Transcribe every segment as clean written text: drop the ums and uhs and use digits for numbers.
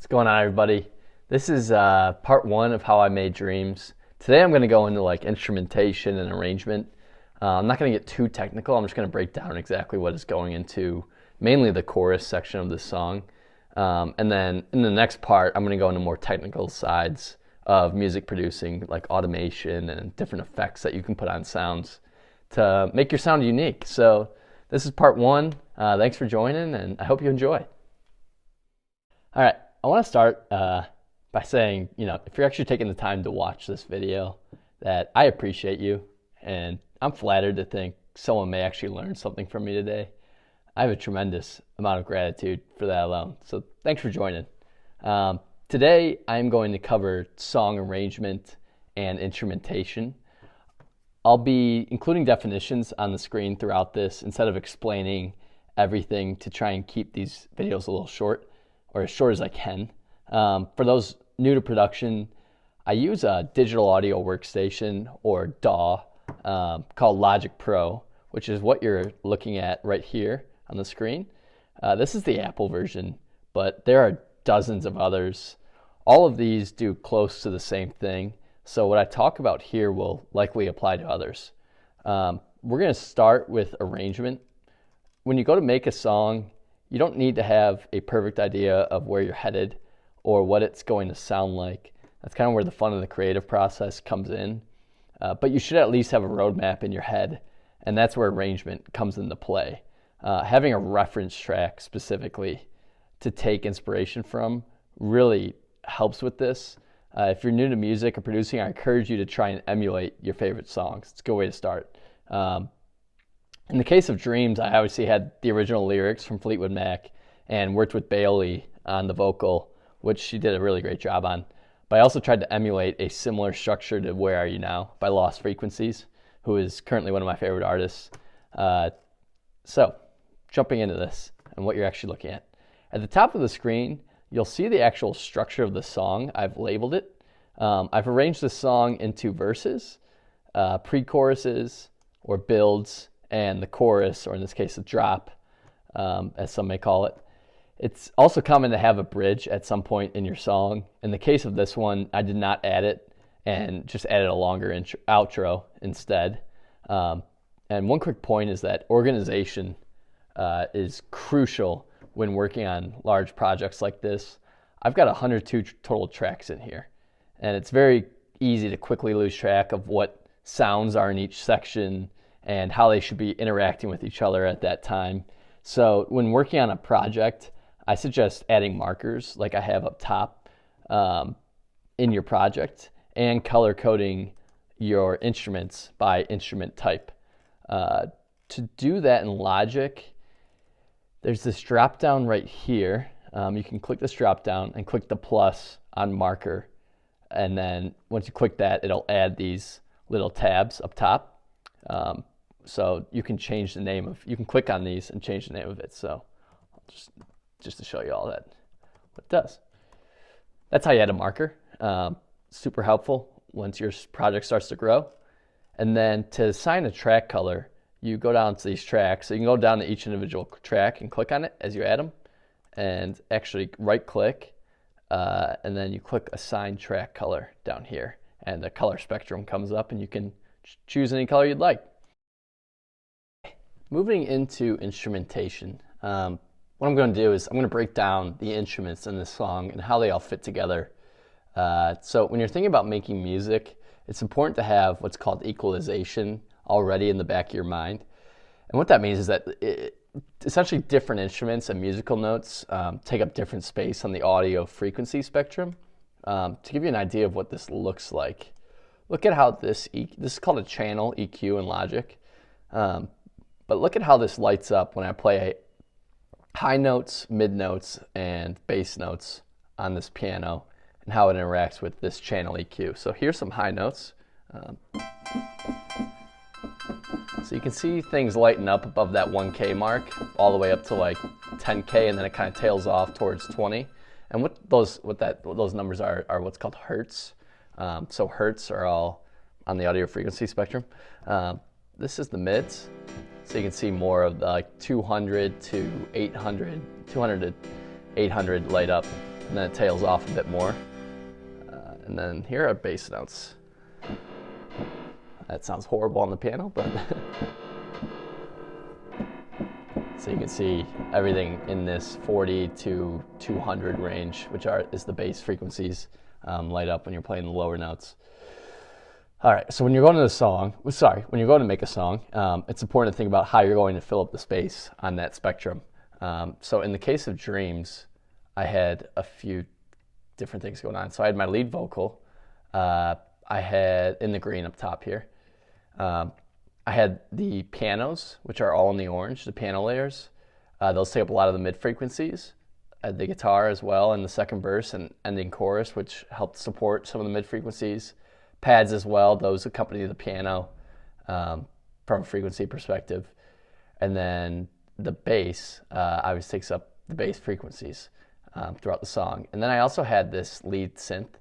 What's going on, everybody? This is part one of how I made dreams. Today I'm going to go into like instrumentation and arrangement. I'm not going to get too technical. I'm just going to break down exactly what is going into mainly the chorus section of this song. And then in the next part, I'm going to go into more technical sides of music producing, like automation and different effects that you can put on sounds to make your sound unique. So this is part one. Thanks for joining, and I hope you enjoy. All right, I want to start by saying, if you're actually taking the time to watch this video, that I appreciate you, and I'm flattered to think someone may actually learn something from me today. I have a tremendous amount of gratitude for that alone, so thanks for joining. Today, I'm going to cover song arrangement and instrumentation. I'll be including definitions on the screen throughout this instead of explaining everything to try and keep these videos a little short, or as short as I can. For those new to production, I use a digital audio workstation, or DAW, called Logic Pro, which is what you're looking at right here on the screen. This is the Apple version, but there are dozens of others. All of these do close to the same thing, so what I talk about here will likely apply to others. We're going to start with arrangement. When you go to make a song, you don't need to have a perfect idea of where you're headed or what it's going to sound like. That's kind of where the fun of the creative process comes in. But you should at least have a roadmap in your head, and that's where arrangement comes into play. Having a reference track specifically to take inspiration from really helps with this. If you're new to music or producing, I encourage you to try and emulate your favorite songs. It's a good way to start. In the case of Dreams, I obviously had the original lyrics from Fleetwood Mac and worked with Bailey on the vocal, which she did a really great job on. But I also tried to emulate a similar structure to Where Are You Now by Lost Frequencies, who is currently one of my favorite artists. So, jumping into this and what you're actually looking at. At the top of the screen, you'll see the actual structure of the song. I've labeled it. I've arranged the song into verses, pre-choruses, or builds, and the chorus, or in this case, the drop, as some may call it. It's also common to have a bridge at some point in your song. In the case of this one, I did not add it and just added a longer outro instead. And one quick point is that organization is crucial when working on large projects like this. I've got 102 total tracks in here, and it's very easy to quickly lose track of what sounds are in each section and how they should be interacting with each other at that time. So when working on a project, I suggest adding markers like I have up top in your project, and color coding your instruments by instrument type. To do that in Logic, there's this drop down right here. You can click this drop down and click the plus on marker, and then once you click that, it'll add these little tabs up top. So you can change the name of, you can click on these and change the name of it. So just to show you all that, what it does. That's how you add a marker. Super helpful once your project starts to grow. And then to assign a track color, you go down to these tracks. So you can go down to each individual track and click on it as you add them, and actually right click, and then you click assign track color down here, and the color spectrum comes up, and you can choose any color you'd like. Moving into instrumentation, what I'm going to do is I'm going to break down the instruments in this song and how they all fit together. So when you're thinking about making music, it's important to have what's called equalization already in the back of your mind. And what that means is that essentially different instruments and musical notes take up different space on the audio frequency spectrum. To give you an idea of what this looks like, look at how this is called a channel EQ in Logic. But look at how this lights up when I play high notes, mid notes, and bass notes on this piano, and how it interacts with this channel EQ. So here's some high notes. So you can see things lighten up above that 1K mark, all the way up to like 10K, and then it kind of tails off towards 20. And what those numbers are what's called hertz. So hertz are all on the audio frequency spectrum. This is the mids. So you can see more of the like 200 to 800 light up. and then it tails off a bit more. And then here are bass notes. That sounds horrible on the piano, but so you can see everything in this 40 to 200 range, which is the bass frequencies, light up when you're playing the lower notes. All right, so when you're going to make a song, it's important to think about how you're going to fill up the space on that spectrum. So in the case of Dreams, I had a few different things going on. So I had my lead vocal, I had in the green up top here. I had the pianos, which are all in the orange, the piano layers. Those take up a lot of the mid frequencies. The guitar as well in the second verse and ending chorus, which helped support some of the mid frequencies. Pads as well, those accompany the piano from a frequency perspective. And then the bass obviously takes up the bass frequencies throughout the song. And then I also had this lead synth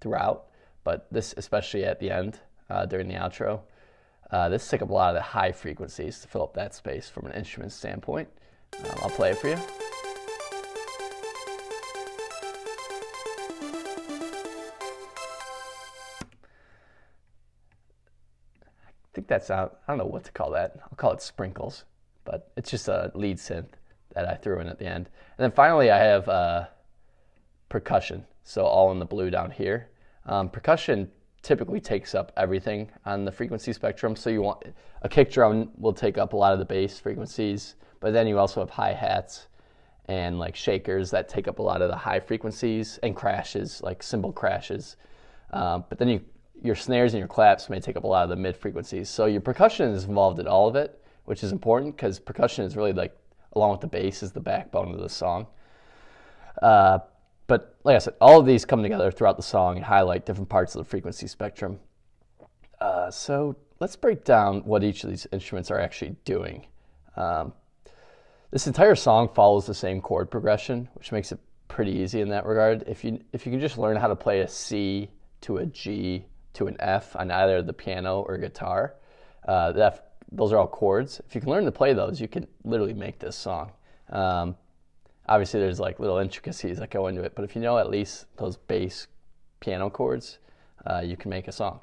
throughout, but this especially at the end during the outro. This took up a lot of the high frequencies to fill up that space from an instrument standpoint. I'll play it for you. I think that's out. I don't know what to call that. I'll call it sprinkles, but it's just a lead synth that I threw in at the end. And then finally I have percussion, so all in the blue down here. Percussion typically takes up everything on the frequency spectrum, so you want a kick drum will take up a lot of the bass frequencies, but then you also have hi-hats and like shakers that take up a lot of the high frequencies, and crashes, like cymbal crashes. But then your snares and your claps may take up a lot of the mid frequencies. So your percussion is involved in all of it, which is important because percussion is really like, along with the bass, is the backbone of the song. But like I said, all of these come together throughout the song and highlight different parts of the frequency spectrum. So let's break down what each of these instruments are actually doing. This entire song follows the same chord progression, which makes it pretty easy in that regard. If you can just learn how to play a C to a G to an F on either the piano or guitar, those are all chords. If you can learn to play those, you can literally make this song. Obviously, there's like little intricacies that go into it, but if you know at least those bass piano chords, you can make a song.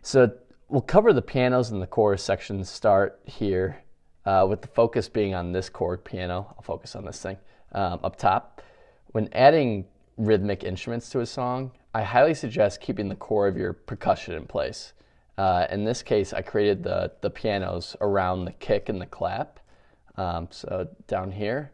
So we'll cover the pianos and the chorus section start here, with the focus being on this chord piano. I'll focus on this thing up top. When adding rhythmic instruments to a song, I highly suggest keeping the core of your percussion in place. In this case, I created the pianos around the kick and the clap. So down here,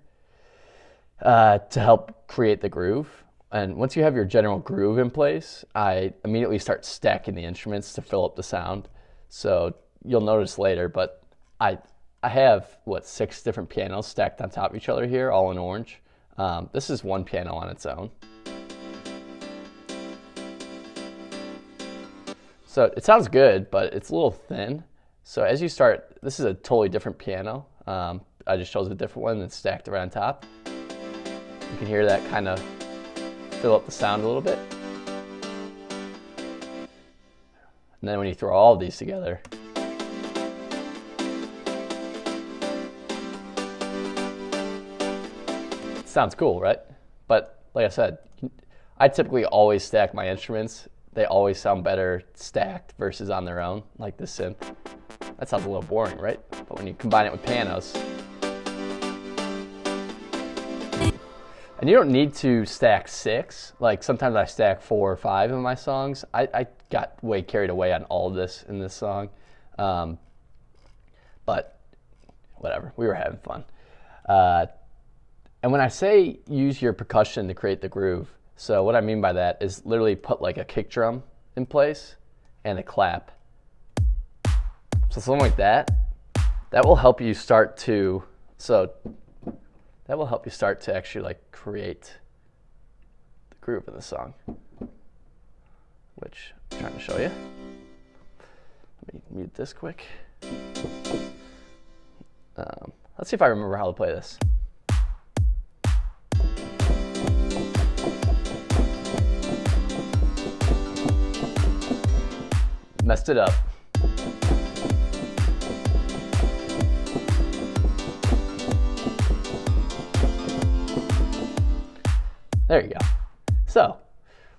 to help create the groove. And once you have your general groove in place, I immediately start stacking the instruments to fill up the sound. So you'll notice later, but I have, 6 different pianos stacked on top of each other here, all in orange. This is one piano on its own. So it sounds good, but it's a little thin. So as you start, this is a totally different piano. I just chose a different one that's stacked around top. You can hear that kind of fill up the sound a little bit. And then when you throw all of these together, it sounds cool, right? But like I said, I typically always stack my instruments. They always sound better stacked versus on their own, like this synth. That sounds a little boring, right? But when you combine it with pianos, and you don't need to stack 6. Like sometimes I stack 4 or 5 in my songs. I got way carried away on all of this in this song. But whatever, we were having fun. And when I say use your percussion to create the groove, so what I mean by that is literally put like a kick drum in place and a clap. So something like that, that will help you start to, actually like create the groove in the song, which I'm trying to show you. Let me mute this quick. Let's see if I remember how to play this. Messed it up. There you go. So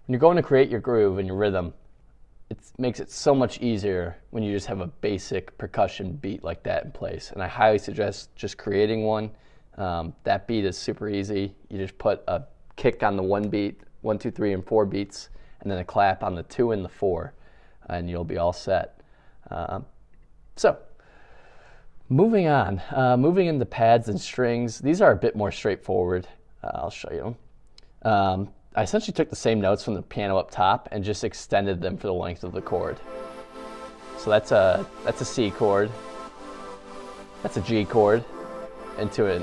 when you're going to create your groove and your rhythm, it makes it so much easier when you just have a basic percussion beat like that in place. And I highly suggest just creating one. That beat is super easy. You just put a kick on the one beat, 1, 2, 3, and 4 beats, and then a clap on the 2 and the 4, and you'll be all set. So moving on, moving into pads and strings. These are a bit more straightforward. I'll show you them. I essentially took the same notes from the piano up top and just extended them for the length of the chord. So that's a C chord, that's a G chord, into an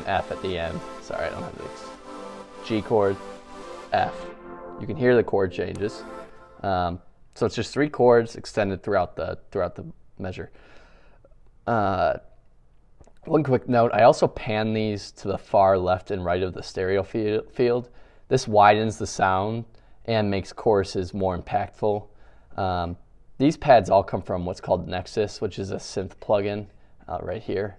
F at the end. Sorry, I don't have this. G chord, F. You can hear the chord changes. So it's just 3 chords extended throughout the measure. One quick note: I also pan these to the far left and right of the stereo field. This widens the sound and makes choruses more impactful. These pads all come from what's called Nexus, which is a synth plugin right here.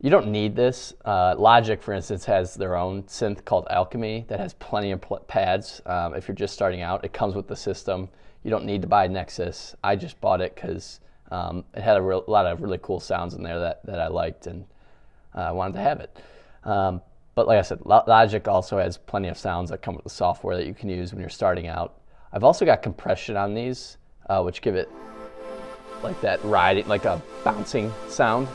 You don't need this. Logic, for instance, has their own synth called Alchemy that has plenty of pads. If you're just starting out, it comes with the system. You don't need to buy Nexus. I just bought it because it had a lot of really cool sounds in there that I liked, and I wanted to have it. But like I said, Logic also has plenty of sounds that come with the software that you can use when you're starting out. I've also got compression on these, which give it like that riding, like a bouncing sound.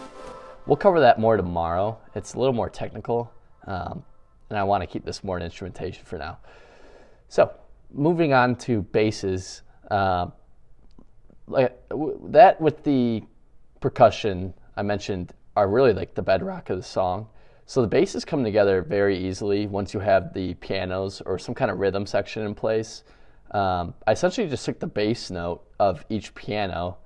We'll cover that more tomorrow. It's a little more technical, and I want to keep this more in instrumentation for now. So moving on to basses, like that with the percussion I mentioned are really like the bedrock of the song. So the basses come together very easily once you have the pianos or some kind of rhythm section in place. I essentially just took the bass note of each piano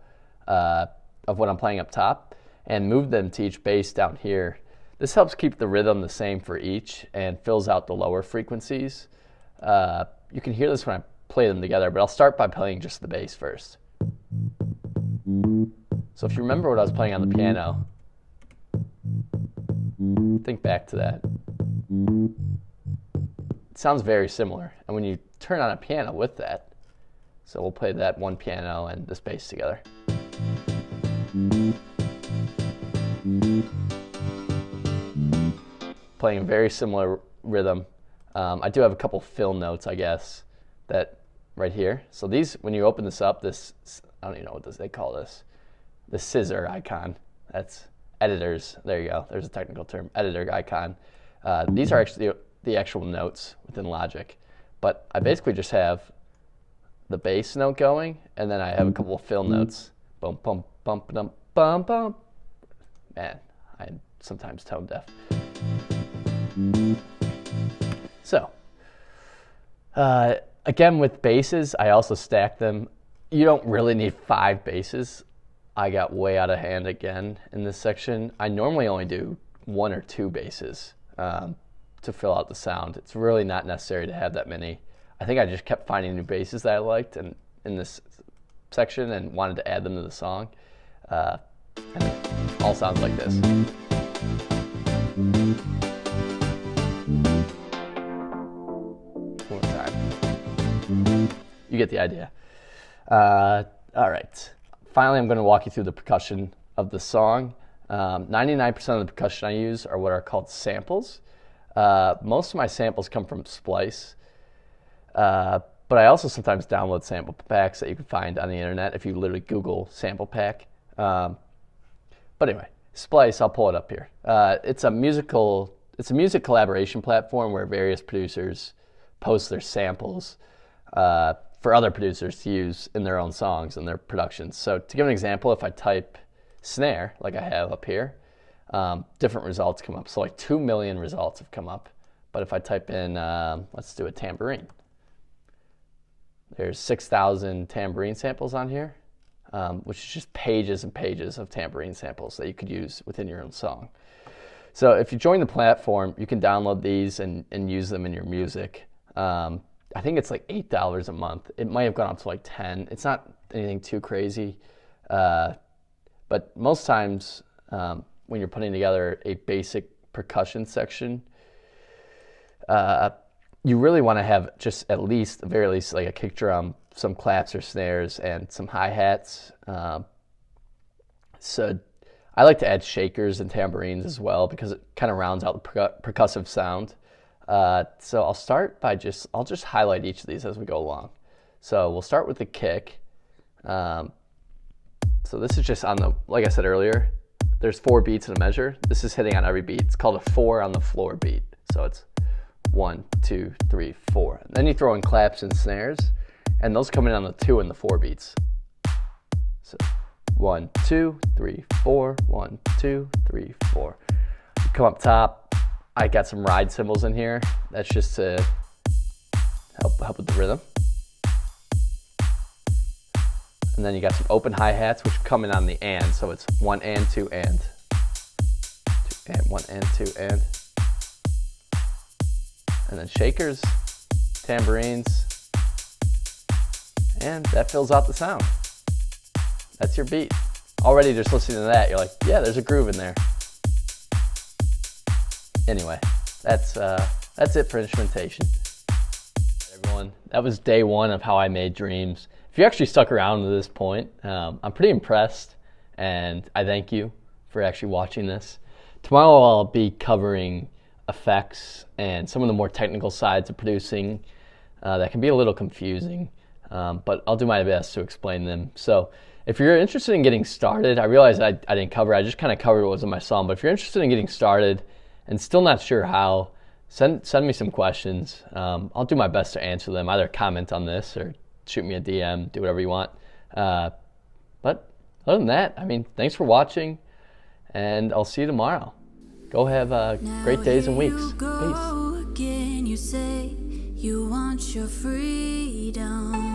of what I'm playing up top and moved them to each bass down here. This helps keep the rhythm the same for each and fills out the lower frequencies. You can hear this when I play them together, but I'll start by playing just the bass first. So if you remember what I was playing on the piano, think back to that. It sounds very similar. And when you turn on a piano with that, so we'll play that one piano and this bass together. Playing a very similar rhythm. I do have a couple fill notes, I guess, that right here. So these, when you open this up, this, I don't even know what they call this. The scissor icon. That's editors. There you go. There's a technical term. Editor icon. These are actually the actual notes within Logic. But I basically just have the bass note going, and then I have a couple of fill notes. Bum, bum, bum, bum, bum, bum. Man, I'm sometimes tone deaf. So, again with basses, I also stack them. You don't really need 5 basses. I got way out of hand again in this section. I normally only do 1 or 2 basses to fill out the sound. It's really not necessary to have that many. I think I just kept finding new basses that I liked in this section and wanted to add them to the song. And it all sounds like this. One more time. You get the idea. All right. Finally, I'm going to walk you through the percussion of the song. 99% of the percussion I use are what are called samples. Most of my samples come from Splice, but I also sometimes download sample packs that you can find on the internet if you literally Google sample pack. But anyway, Splice, I'll pull it up here. It's a music collaboration platform where various producers post their samples for other producers to use in their own songs and their productions. So to give an example, if I type snare, like I have up here, different results come up. So like 2 million results have come up. But if I type in, let's do a tambourine. There's 6,000 tambourine samples on here, which is just pages and pages of tambourine samples that you could use within your own song. So if you join the platform, you can download these and use them in your music. I think it's like $8 a month. It might have gone up to like 10. It's not anything too crazy. But most times when you're putting together a basic percussion section, you really want to have just at least, at very least, like a kick drum, some claps or snares, and some hi-hats. So I like to add shakers and tambourines as well because it kind of rounds out the percussive sound. So I'll start by I'll just highlight each of these as we go along. So we'll start with the kick. So this is just on the, like I said earlier, there's 4 beats in a measure. This is hitting on every beat. It's called a 4 on the floor beat. So it's 1, 2, 3, 4. And then you throw in claps and snares, and those come in on the 2 and the 4 beats. So 1, 2, 3, 4, 1, 2, 3, 4. You come up top. I got some ride cymbals in here. That's just to help with the rhythm. And then you got some open hi-hats, which come in on the and. So it's 1 and 2 and. 2 and 1 and 2 and. And then shakers, tambourines, and that fills out the sound. That's your beat. Already just listening to that, you're like, yeah, there's a groove in there. Anyway, that's it for instrumentation. Everyone, that was day 1 of how I made Dreams. If you actually stuck around to this point, I'm pretty impressed, and I thank you for actually watching this. Tomorrow I'll be covering effects and some of the more technical sides of producing that can be a little confusing, but I'll do my best to explain them. So if you're interested in getting started, I realize I didn't cover it. I just kind of covered what was in my song, but if you're interested in getting started and still not sure how, send me some questions. I'll do my best to answer them. Either comment on this or shoot me a DM, do whatever you want. But other than that, I mean, thanks for watching, and I'll see you tomorrow. Go have great days and weeks. Peace. Again, you say you want your freedom.